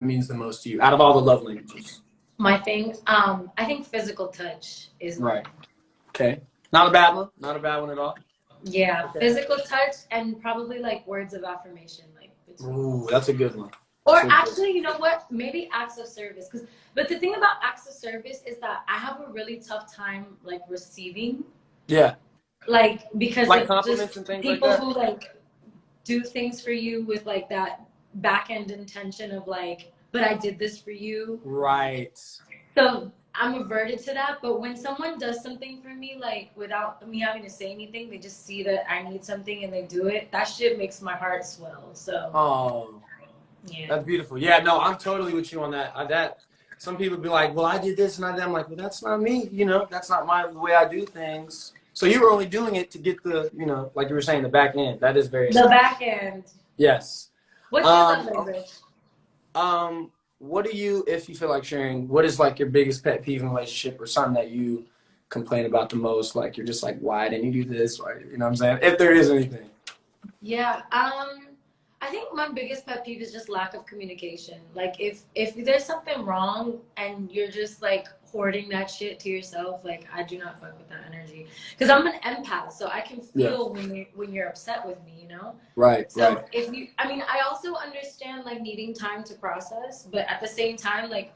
means the most to you out of all the love languages? My thing, I think physical touch is right. Okay, not a bad one. Not a bad one at all. Yeah, okay. Physical touch and probably like words of affirmation, like. Ooh, that's a good one. Or actually, you know what? Maybe acts of service. But the thing about acts of service is that I have a really tough time like receiving. Yeah. Like because like it's compliments just and things people like that? who like do things for you with like that back end intention of like, but I did this for you. Right. So I'm averted to that. But when someone does something for me, like without me having to say anything, they just see that I need something and they do it. That shit makes my heart swell. So. Oh. Yeah. That's beautiful. Yeah, no, I'm totally with you on that. Some people be like, well, I did this and I did. I'm like, well, that's not me. You know, that's not the way I do things. So you were only doing it to get the, you know, like you were saying, the back end. That is very the back end. Yes. What's your love language? What do you, if you feel like sharing, what is like your biggest pet peeve in a relationship or something that you complain about the most? Like you're just like, why didn't you do this? Why, you know what I'm saying? If there is anything. Yeah. I think my biggest pet peeve is just lack of communication. Like if there's something wrong and you're just like hoarding that shit to yourself, like I do not fuck with that energy. Because I'm an empath, so I can feel when you're upset with me, you know? Right. So right. if you, I mean, I also understand like needing time to process, but at the same time, like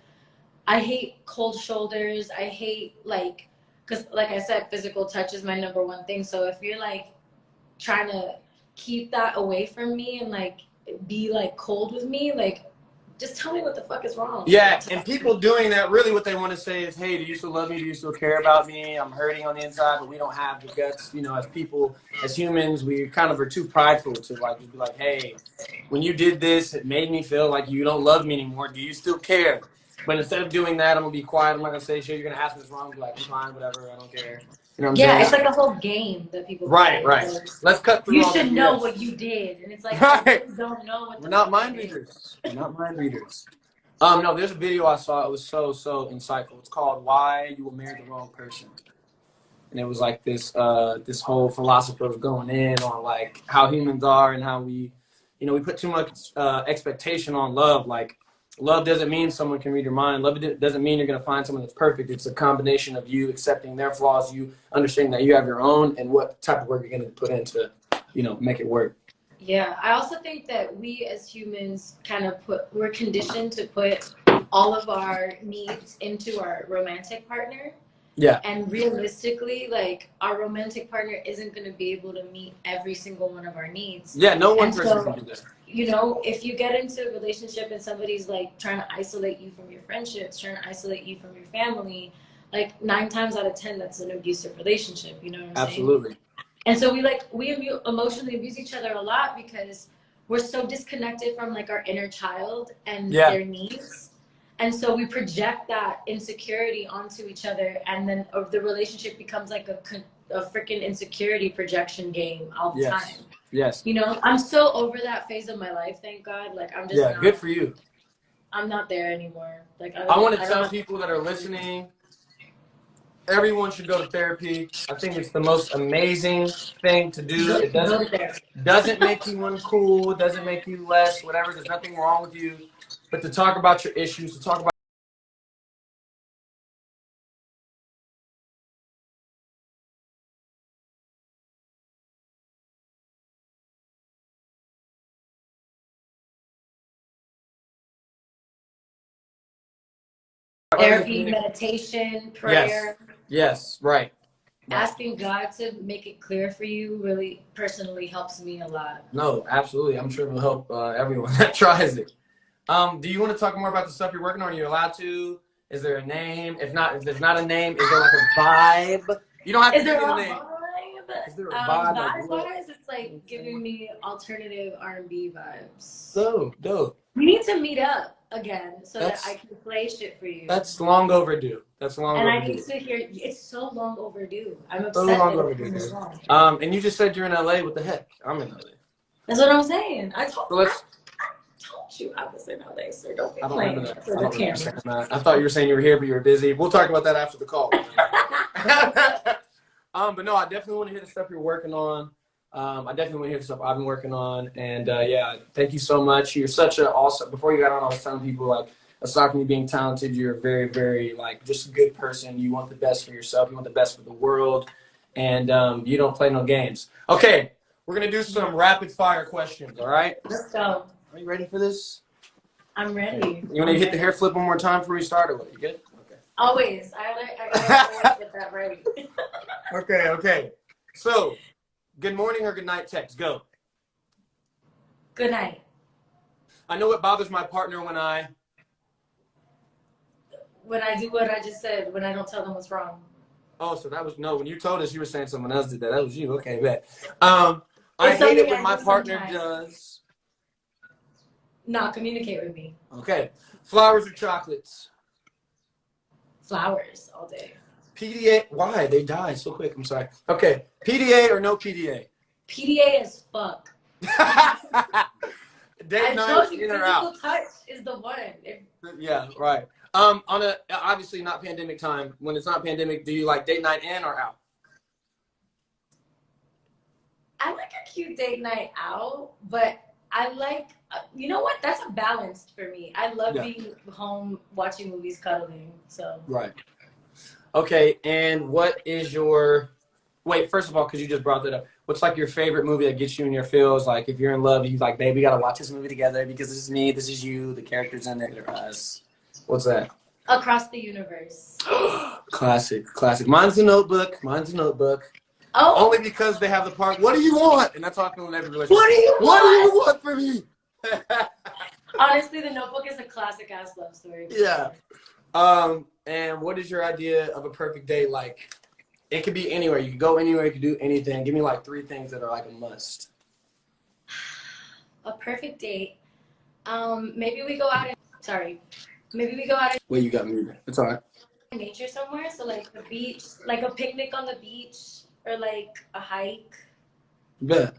I hate cold shoulders. I hate like, because like I said, physical touch is my number one thing. So if you're like trying to keep that away from me and like be like cold with me, like just tell me what the fuck is wrong. Yeah, and people doing that, really what they want to say is, hey, do you still love me? Do you still care about me? I'm hurting on the inside, but we don't have the guts, you know, as people, as humans, we kind of are too prideful to like just be like, hey, when you did this, it made me feel like you don't love me anymore. Do you still care? But instead of doing that, I'm gonna be quiet. I'm not gonna say shit. You're gonna ask me what's wrong. I'm like, I'm fine, whatever. I don't care. You know what I'm saying? It's like a whole game that people right, play. right. Let's cut through you all should the know BS. what you did, and it's like right. I really don't know what. We're not mind readers. We're not mind readers. No, there's a video I saw. It was so insightful. It's called "Why You Will Marry the Wrong Person," and it was like this this whole philosopher was going in on like how humans are and how we, you know, we put too much expectation on love. Like, love doesn't mean someone can read your mind. Love doesn't mean you're gonna find someone that's perfect. It's a combination of you accepting their flaws, you understanding that you have your own, and what type of work you're gonna put into, you know, make it work. Yeah, I also think that we as humans kind of we're conditioned to put all of our needs into our romantic partner. Yeah. And realistically, like our romantic partner isn't going to be able to meet every single one of our needs. Yeah, no one person can do that. You know, if you get into a relationship and somebody's like trying to isolate you from your friendships, trying to isolate you from your family, like 9 times out of 10, that's an abusive relationship. You know what I'm saying? Absolutely. And so we emotionally abuse each other a lot because we're so disconnected from like our inner child and their needs. And so we project that insecurity onto each other, and then the relationship becomes like a freaking insecurity projection game all the time. Yes. You know, I'm so over that phase of my life, thank God. Like I'm just good for you. I'm not there anymore. Like I want to tell people that are listening, everyone should go to therapy. I think it's the most amazing thing to do. It doesn't make you uncool, it doesn't make you less, whatever. There's nothing wrong with you. But to talk about your issues, to talk about therapy, meditation, prayer. Yes, right. Asking God to make it clear for you really personally helps me a lot. No, absolutely. I'm sure it will help everyone that tries it. Do you want to talk more about the stuff you're working on? Are you allowed to? Is there a name? If there's not a name, is there like a vibe? You don't have to give me the name. Is there a vibe? Vibe-wise, it's like giving me alternative R&B vibes. So dope. We need to meet up again so that I can play shit for you. That's long overdue. That's long overdue. And I need to hear. It's so long overdue. I'm upset. So long overdue. And you just said you're in LA. What the heck? I'm in LA. That's what I'm saying. I told you I was in LA, so don't be playing for the camera. I thought you were saying you were here, but you were busy. We'll talk about that after the call. But no, I definitely want to hear the stuff you're working on. I definitely want to hear the stuff I've been working on. And yeah, thank you so much. You're such an awesome. Before you got on, I was telling people like, aside from you being talented, you're a very, very like just a good person. You want the best for yourself. You want the best for the world, and you don't play no games. Okay, we're gonna do some rapid fire questions. All right. Let's go. Are you ready for this? I'm ready. You want to hit the hair flip one more time before we start, or what? You good? Okay. Always. I gotta get that right. Okay. So, good morning or good night text. Go. Good night. I know it bothers my partner when I do what I just said, when I don't tell them what's wrong. Oh, so that was no. When you told us, you were saying someone else did that. That was you. Okay, bet. I hate it when my partner does not communicate with me. Okay, flowers or chocolates? Flowers all day. PDA. Why they die so quick? I'm sorry. Okay, PDA or no PDA? PDA as fuck. Date night, told you, in or physical out? touch is the one. Yeah, right. On a obviously not pandemic time. When it's not pandemic, do you like date night in or out? I like a cute date night out, but I like, you know what? That's a balance for me. I love being home watching movies, cuddling. So right. Okay, and what is your? Wait, first of all, because you just brought that up, what's like your favorite movie that gets you in your feels? Like if you're in love, you like, babe, we gotta watch this movie together because this is me, this is you, the characters in it are us. What's that? Across the Universe. Classic. Mine's The Notebook. Oh. Only because they have the part, what do you want? And that's how I feel in every relationship. What do you want from me? Honestly, The Notebook is a classic ass love story. Yeah. And what is your idea of a perfect date like? It could be anywhere. You could go anywhere. You could do anything. Give me like 3 things that are like a must. A perfect date. Maybe we go out and Wait, you got me. It's all right. nature somewhere. So like the beach, like a picnic on the beach, or like a hike. Bet.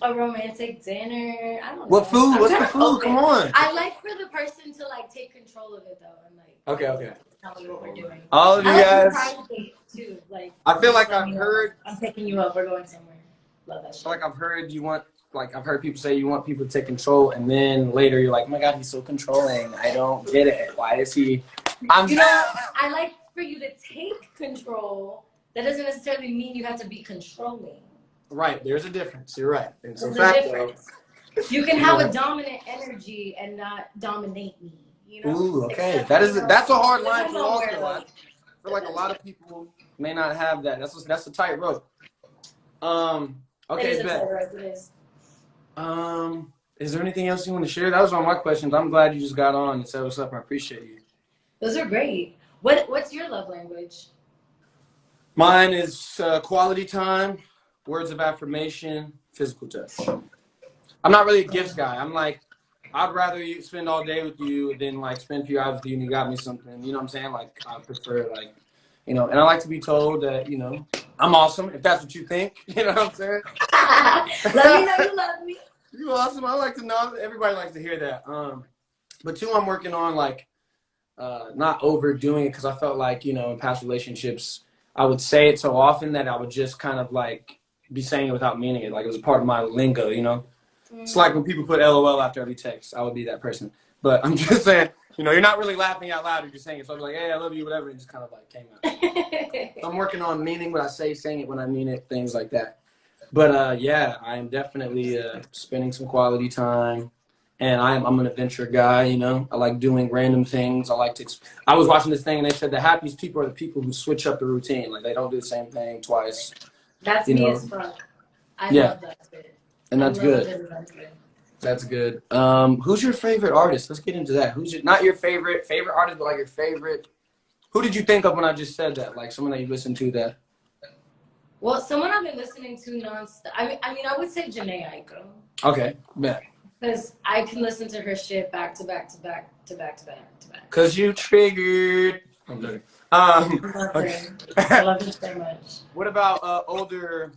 A romantic dinner. I don't know. What food? What's the food? Open. Come on. I like for the person to like take control of it though, and like. Okay. Tell me what we're doing. All of you guys. Too. Like, I feel like I've heard. I'm picking you up. We're going somewhere. Love that shit. I feel like I've heard you want. Like I've heard people say you want people to take control, and then later you're like, oh my God, he's so controlling. I don't get it. Why is he? I like for you to take control. That doesn't necessarily mean you have to be controlling. Right. There's a difference. You're right. There's a difference. You can have a dominant energy and not dominate me. You know? Ooh, okay. That's a hard line to walk though. I feel like a lot of people may not have that. That's a tight rope. Okay, bet. Is there anything else you want to share? That was all my questions. I'm glad you just got on and said what's up. I appreciate you. Those are great. What's your love language? Mine is quality time, words of affirmation, physical touch. I'm not really a gifts guy. I'm like, I'd rather you spend all day with you than like spend a few hours with you and you got me something. You know what I'm saying? Like I prefer like, and I like to be told that, I'm awesome if that's what you think. You know what I'm saying? Let me know you love me. You awesome. I like to know. Everybody likes to hear that. But 2, I'm working on like not overdoing it because I felt like, in past relationships, I would say it so often that I would just kind of like be saying it without meaning it. Like it was part of my lingo, It's like when people put LOL after every text. I would be that person. But I'm just saying, you're not really laughing out loud. You're just saying it. So I'm like, hey, I love you, whatever. It just kind of like came out. So I'm working on meaning what I say, saying it when I mean it, things like that. But yeah, I am definitely spending some quality time. And I'm an adventure guy, I like doing random things. I was watching this thing and they said the happiest people are the people who switch up the routine. Like they don't do the same thing twice. That's me as fuck. I love that bit. And that's good. That's good. Who's your favorite artist? Let's get into that. Not your favorite artist, but like your favorite. Who did you think of when I just said that? Like someone that you listened to that. Well, someone I've been listening to nonstop. I mean, I would say Janae Aiko. Okay, yeah. Because I can listen to her shit back to back to back to back to back to back. Because you triggered. I'm joking. Okay. I love her so much. What about older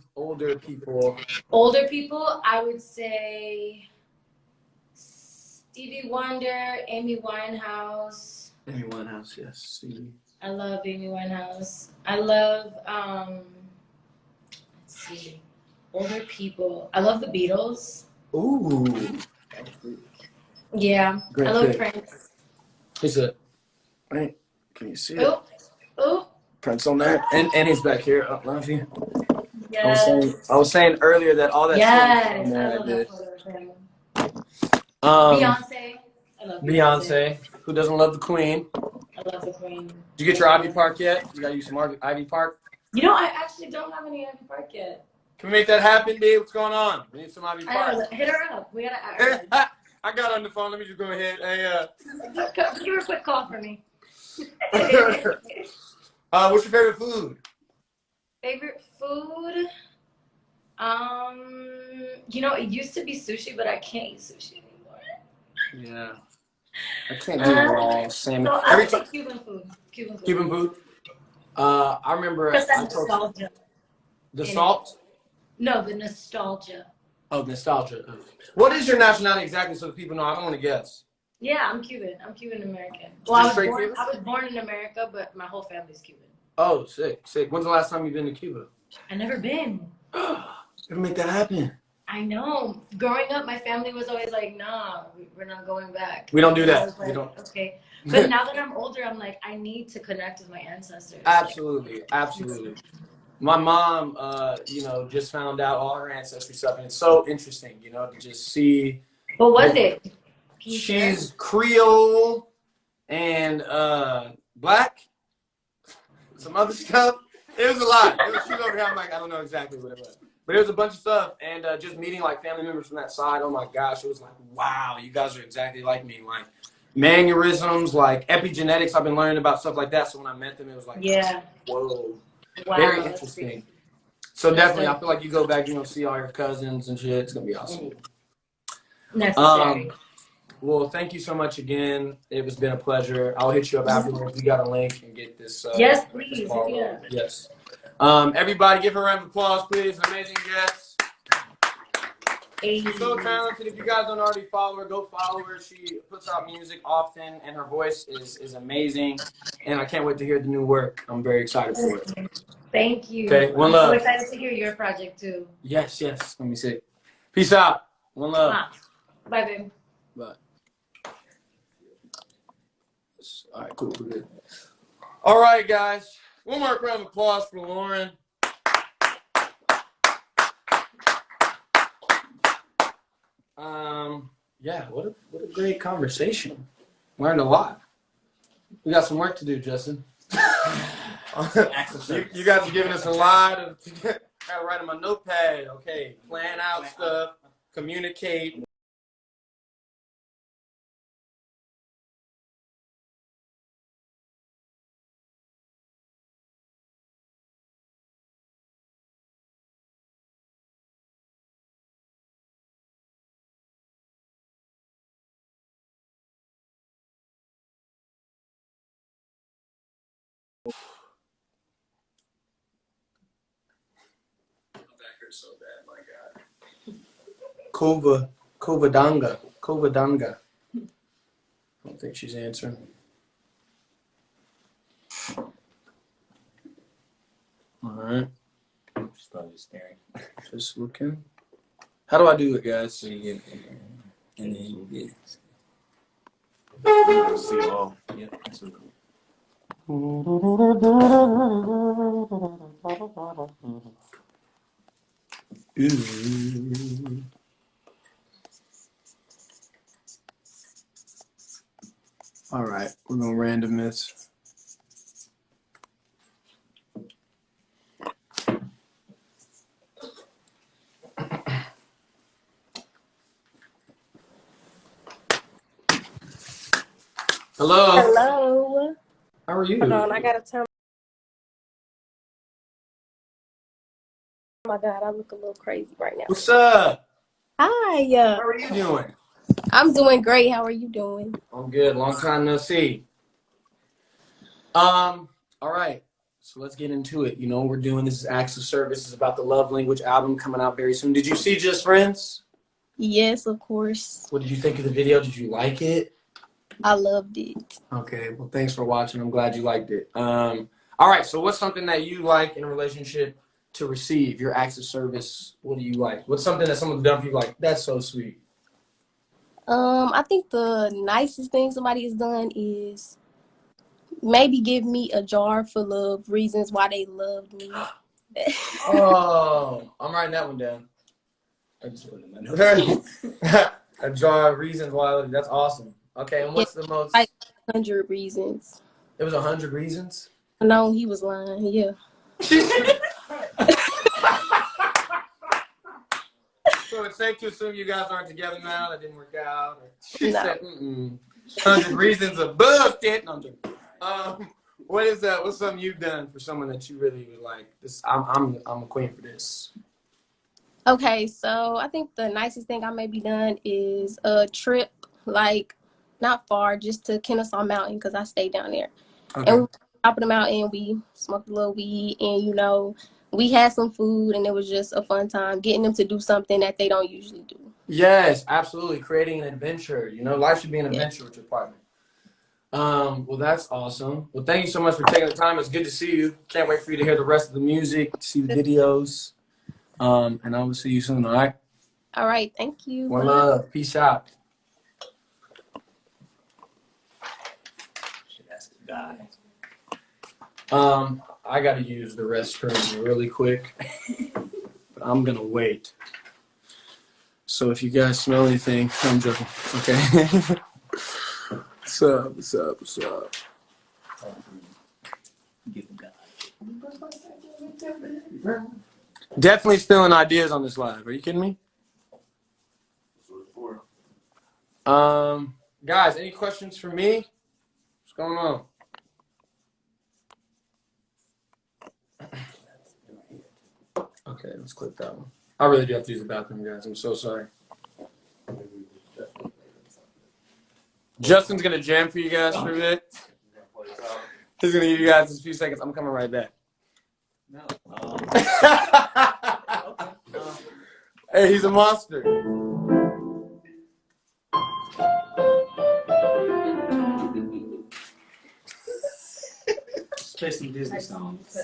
people? Older people, I would say Stevie Wonder, Amy Winehouse. Amy Winehouse, yes. Stevie. I love Amy Winehouse. I love see. Older people. I love the Beatles. Ooh. Yeah. Great I love pick. Prince. He's a, right? Can you see it? Oh, oh. Prince on there. And he's back here. Oh, love you. Yes. I was saying earlier that all that shit on Yes. there I I love did. that photo of him. Um, Beyonce. I love Beyonce. Who doesn't love the Queen? I love the Queen. Did you get your Ivy Park yet? You gotta use some Ivy Park. You know, I actually don't have any Ivy Park yet. Can we make that happen, babe? What's going on? We need some Ivy I Park. know. Hit her up. We gotta act. I got on the phone. Let me just go ahead. Hey, Give her a quick call for me. what's your favorite food? Favorite food? You know, it used to be sushi, but I can't eat sushi anymore. Yeah, I can't do raw salmon. So I like Cuban food. Cuban food. I remember Because I that told nostalgia. the salt. No, the nostalgia. Oh, nostalgia. What is your nationality exactly, so that people know? I don't want to guess. Yeah, I'm Cuban. I'm Cuban American. Well, Straight Cuban? I was born in America, but my whole family's Cuban. Oh, sick. When's the last time you've been to Cuba? I never been. Gotta make that happen. I know. Growing up, my family was always like, "Nah, we're not going back." We don't do And I that. was like, We don't. Okay. But now that I'm older, I'm like, I need to connect with my ancestors. Absolutely, absolutely. My mom, just found out all her ancestry stuff, and it's so interesting, to just see. But was it? She's Creole and black, some other stuff. It was a lot. She was over here. I'm like, I don't know exactly what it was, but it was a bunch of stuff, and just meeting like family members from that side. Oh my gosh, it was like, wow, you guys are exactly like me. Like mannerisms, like epigenetics. I've been learning about stuff like that. So when I met them, it was like, Yeah. whoa. Wow, Very interesting. So definitely, I feel like you go back, see all your cousins and shit. It's gonna be awesome. Necessary. Well, thank you so much again. It has been a pleasure. I'll hit you up afterwards. We got a link and get this. Yes, please. Yeah. Yes. Everybody, give her a round of applause, please. An amazing guest. She's so talented. If you guys don't already follow her, go follow her. She puts out music often, and her voice is amazing. And I can't wait to hear the new work. I'm very excited for it. Thank you. Okay, one I'm love. so excited to hear your project too. Yes. Let me see. Peace out. One love. Bye, babe. Bye. All right, cool. We're good. All right, guys. One more round of applause for Lauren. Yeah, what a great conversation. Learned a lot. We got some work to do, Justin. You guys are giving us a lot of. Gotta write on my notepad. Okay, plan out stuff, communicate. So bad, my God. Kovadanga. I don't think she's answering. All right. Just probably staring. Just looking. How do I do it, guys? So you get, and then you get. You see all. Yep. That's what Ooh. All right, we're gonna random this. Hello. Hello. How are you? Hold on, I gotta turn. Oh my God, I look a little crazy right now. What's up? Hi. How are you doing? I'm doing great. How are you doing? I'm good. Long time no see. All right. So let's get into it. You know what we're doing. This is Acts of Service. This is about the Love Language album coming out very soon. Did you see Just Friends? Yes, of course. What did you think of the video? Did you like it? I loved it. Okay. Well, thanks for watching. I'm glad you liked it. All right. So what's something that you like in a relationship to receive your acts of service? What do you like? What's something that someone's done for you like, that's so sweet? I think the nicest thing somebody has done is maybe give me a jar full of reasons why they loved me. Oh, I'm writing that one down. I just put it in my notes. A jar of reasons why I love you. That's awesome. Okay, and what's the most? Like 100 reasons. It was 100 reasons. No, he was lying. Yeah. So it's safe to assume you guys aren't together now. That didn't work out. She No. said, 100 reasons of bullshit. No, I'm joking. What is that? What's something you've done for someone that you really would like? This, I'm a queen for this. Okay, so I think the nicest thing I maybe done is a trip, like not far, just to Kennesaw Mountain because I stayed down there. Okay. And we were top of the mountain, we smoked a little weed, and we had some food, and it was just a fun time getting them to do something that they don't usually do. Yes, absolutely. Creating an adventure. Life should be an adventure with your partner. Well, that's awesome. Well, thank you so much for taking the time. It's good to see you. Can't wait for you to hear the rest of the music, see the videos. And I will see you soon, all right? All right, thank you. One Bye. love. Peace out. I gotta use the restroom really quick. But I'm gonna wait. So if you guys smell anything, I'm joking. Okay. What's up? What's up? What's up? Definitely stealing ideas on this live. Are you kidding me? Guys, any questions for me? What's going on? Okay, let's click that one. I really do have to use the bathroom, guys. I'm so sorry. Justin's gonna jam for you guys for a bit. He's gonna give you guys a few seconds. I'm coming right back. Hey, he's a monster. Let's play some Disney songs.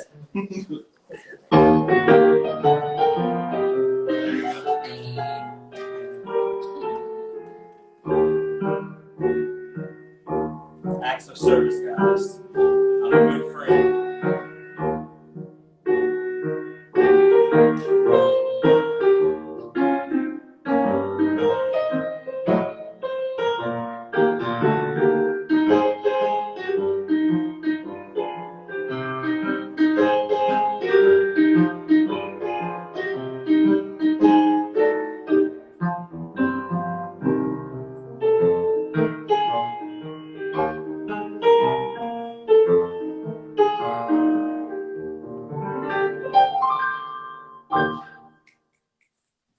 Acts of service, guys. I'm a good friend.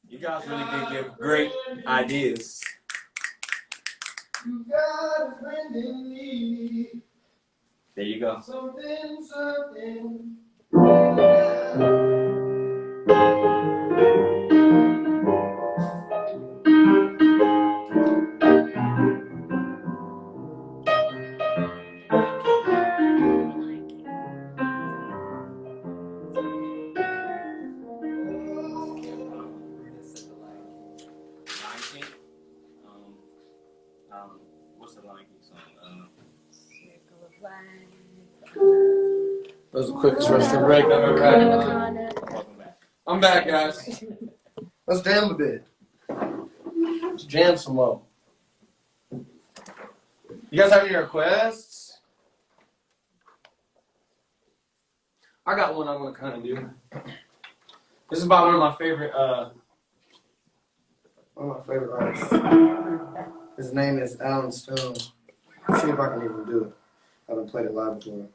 You guys really did give great ideas. You got a friend in me. There you go. Something. What's the Lion King song? Circle of life. That was the quickest restroom break I've ever had. Welcome back. I'm back, guys. Let's jam a bit. Let's jam some more. You guys have any requests? I got one I want to kind of do. This is by one of my favorite artists. His name is Alan Stone. Let's see if I can even do it. I haven't played it live before.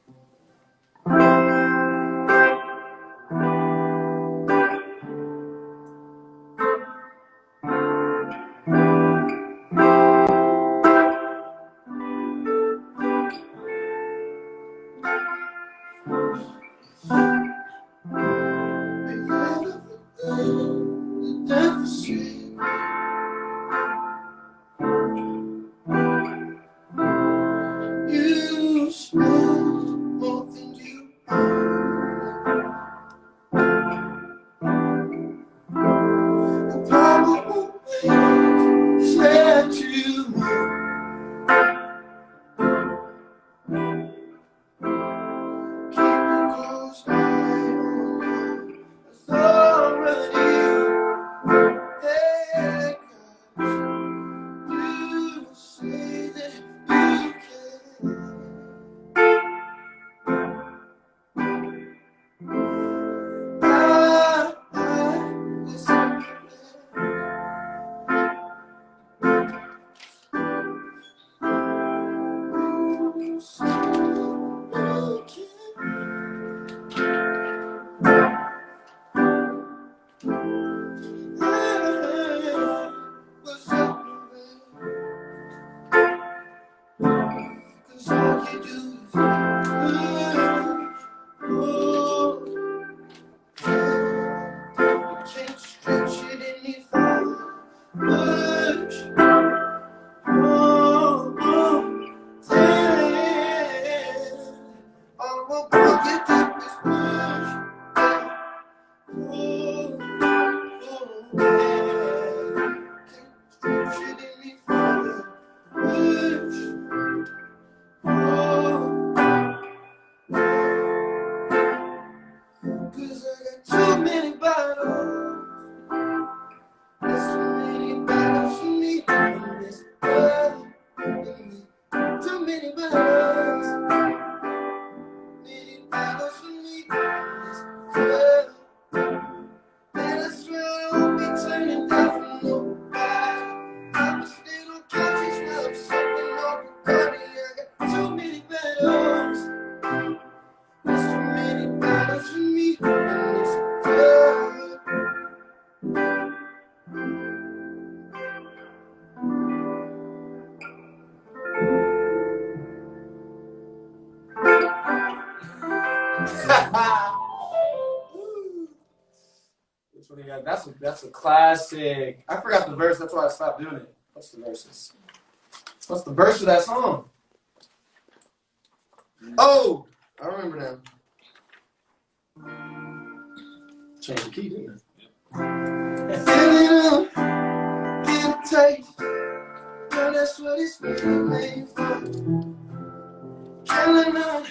You spoke Which one you got? That's a classic. I forgot the verse. That's why I stopped doing it. What's the verses? What's the verse of that song? Oh, I remember now. Change the key, didn't it? Feeling up, get a taste. Girl, that's what it's made for. Killing on,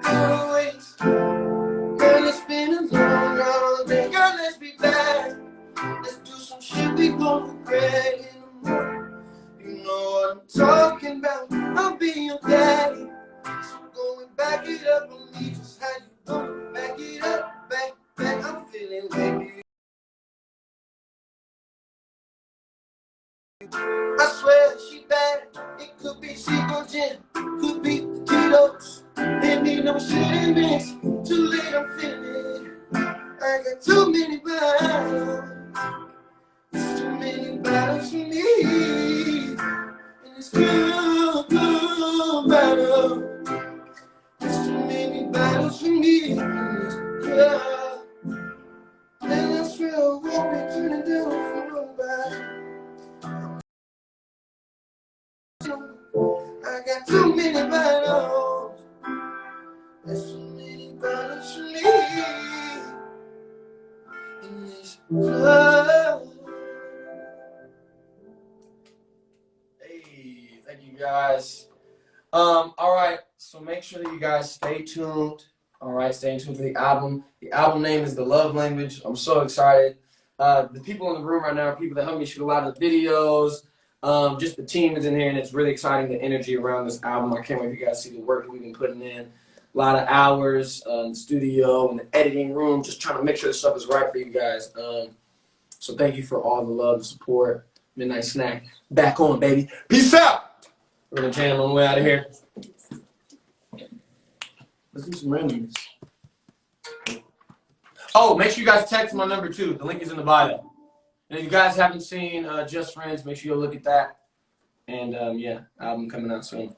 gonna waste. Girl, it's been a long day. Girl, let's be back. Let's do some shit we won't regret in the morning. You know what I'm talking about. I'll be your daddy. So go and back it up on me. Just how you want. Back it up, back. I'm feeling like you. I swear she bad. It could be Seagull Gin, could be Tito's. Ain't need no shit in this. Too late, I'm feeling it. I got too many bottles. It's too many bottles for me. And it's good bottle. It's too many bottles for me. And it's good. And that's real. What we couldn't do for nobody. I got too many bottles. There's too many bottles for me in this club. Hey, thank you guys. All right, so make sure that you guys stay tuned. All right, stay tuned for the album. The album name is The Love Language. I'm so excited. The people in the room right now are people that helped me shoot a lot of the videos. Just the team is in here, and it's really exciting, the energy around this album. I can't wait for you guys to see the work that we've been putting in. A lot of hours in the studio, in the editing room, just trying to make sure the stuff is right for you guys. So thank you for all the love and support. Midnight Snack, back on, baby. Peace out. We're going to jam on the way out of here. Let's do some randomness. Oh, make sure you guys text my number, too. The link is in the bio. And if you guys haven't seen Just Friends, make sure you look at that. And, yeah, album coming out soon.